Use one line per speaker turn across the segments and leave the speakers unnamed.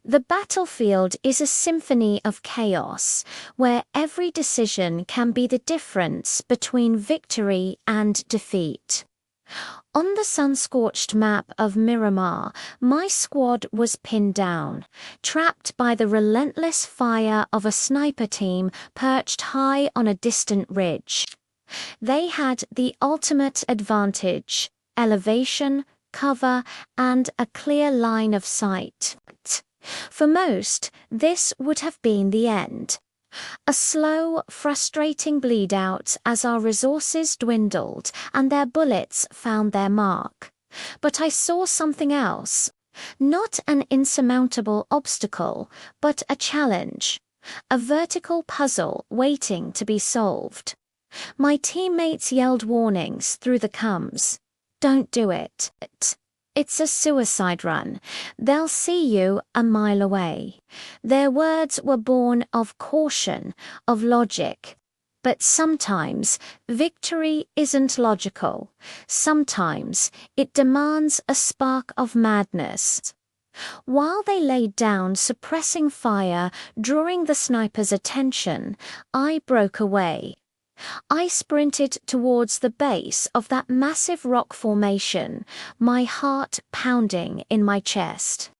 The battlefield is a symphony of chaos, where every decision can be the difference between victory and defeat. On the sun-scorched map of Miramar, my squad was pinned down, trapped by the relentless fire of a sniper team perched high on a distant ridge. They had the ultimate advantage: elevation, cover, and a clear line of sight. For most, this would have been the end. A slow, frustrating bleed-out as our resources dwindled and their bullets found their mark. But I saw something else. Not an insurmountable obstacle, but a challenge. A vertical puzzle waiting to be solved. My teammates yelled warnings through the comms. "Don't do it. It's a suicide run. They'll see you a mile away." Their words were born of caution, of logic. But sometimes victory isn't logical. Sometimes it demands a spark of madness. While they laid down suppressing fire, drawing the sniper's attention, I broke away. I sprinted towards the base of that massive rock formation, my heart pounding in my chest.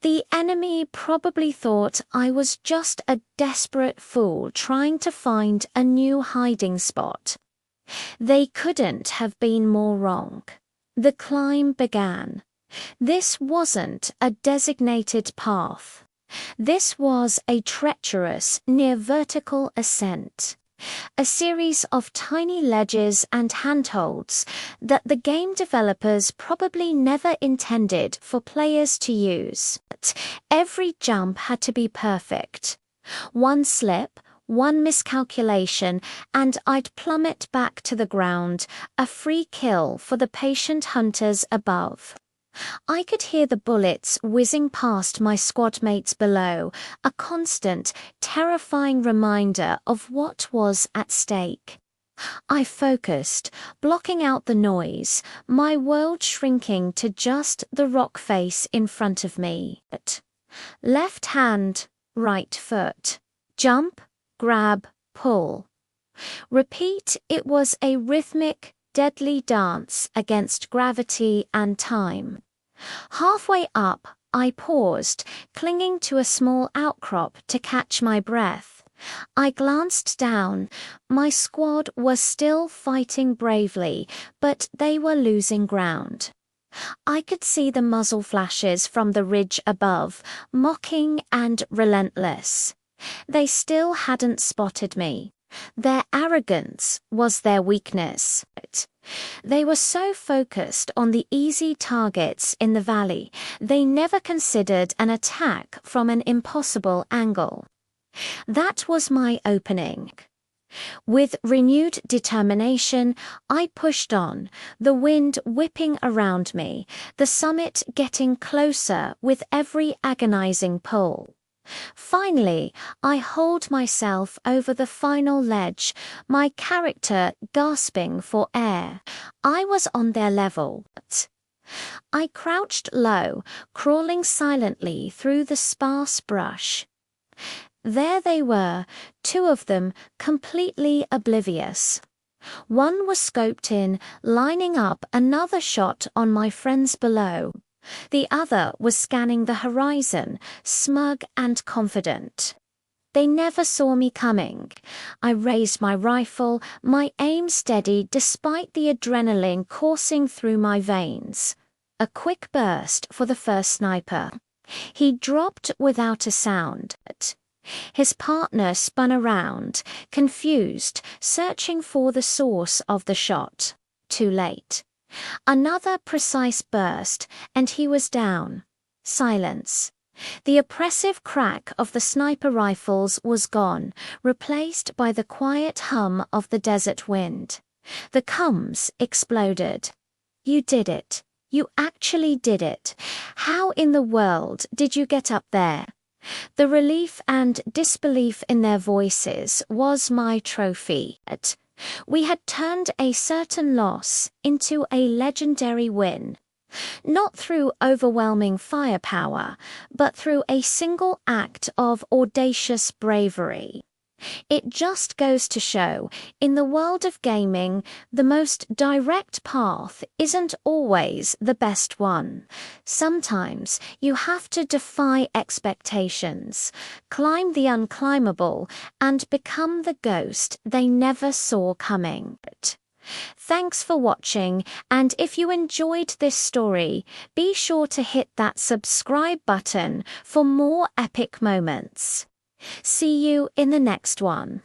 The enemy probably thought I was just a desperate fool trying to find a new hiding spot. They couldn't have been more wrong. The climb began. This wasn't a designated path. This was a treacherous, near-vertical ascent. A series of tiny ledges and handholds that the game developers probably never intended for players to use. Every jump had to be perfect. One slip, one miscalculation, and I'd plummet back to the ground, a free kill for the patient hunters above. I could hear the bullets whizzing past my squad mates below, a constant, terrifying reminder of what was at stake. I focused, blocking out the noise, my world shrinking to just the rock face in front of me. Left hand, right foot. Jump, grab, pull. Repeat. It was a rhythmic, deadly dance against gravity and time. Halfway up, I paused, clinging to a small outcrop to catch my breath. I glanced down. My squad was still fighting bravely, but they were losing ground. I could see the muzzle flashes from the ridge above, mocking and relentless. They still hadn't spotted me. Their arrogance was their weakness. They were so focused on the easy targets in the valley, they never considered an attack from an impossible angle. That was my opening. With renewed determination, I pushed on, the wind whipping around me, the summit getting closer with every agonizing pull. Finally, I hauled myself over the final ledge, my character gasping for air. I was on their level. I crouched low, crawling silently through the sparse brush. There they were, two of them completely oblivious. One was scoped in, lining up another shot on my friends below. The other was scanning the horizon, smug and confident. They never saw me coming. I raised my rifle, my aim steady despite the adrenaline coursing through my veins. A quick burst for the first sniper. He dropped without a sound. His partner spun around, confused, searching for the source of the shot. Too late. Another precise burst, and he was down. Silence. The oppressive crack of the sniper rifles was gone, replaced by the quiet hum of the desert wind. The comms exploded. "You did it. You actually did it. How in the world did you get up there?" The relief and disbelief in their voices was my trophy. We had turned a certain loss into a legendary win. Not through overwhelming firepower, but through a single act of audacious bravery. It just goes to show, in the world of gaming, the most direct path isn't always the best one. Sometimes you have to defy expectations, climb the unclimbable, and become the ghost they never saw coming. Thanks for watching, and if you enjoyed this story, be sure to hit that subscribe button for more epic moments. See you in the next one.